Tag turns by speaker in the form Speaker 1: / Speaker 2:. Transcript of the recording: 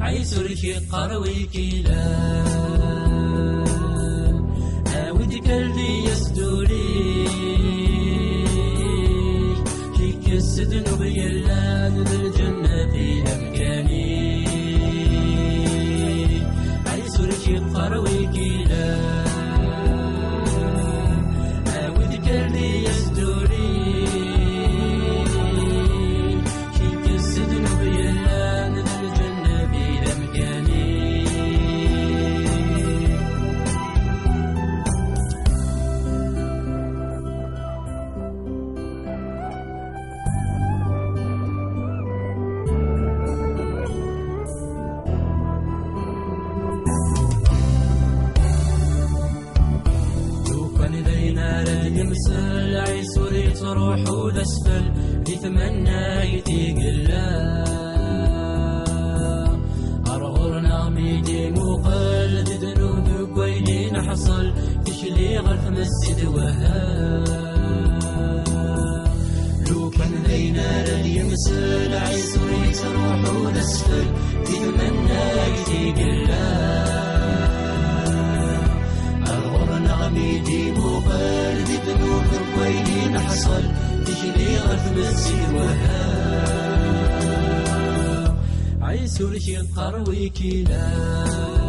Speaker 1: عيسر شقر ويكيلا ودك اللي يسدوري شيك السدن بيلان بالجنة في أمكاني عيسر شقر ويكيلا ودك اللي يسدوري شيك السدن بيلان بالجنة في أمكاني يمسل عيسوري تروح الأسفل يتمنى يتقلا أرغرنا ميدي مقلد ذنوب ويلين حصل تشلي غرف مسجد وها لو كان لينا يمسل عيسوري تروح الأسفل يتمنى يتقلا ميدي مقلد ذنوب ويلين حصل تجري غرف مسجد وها عيسو لشقر ويكيلا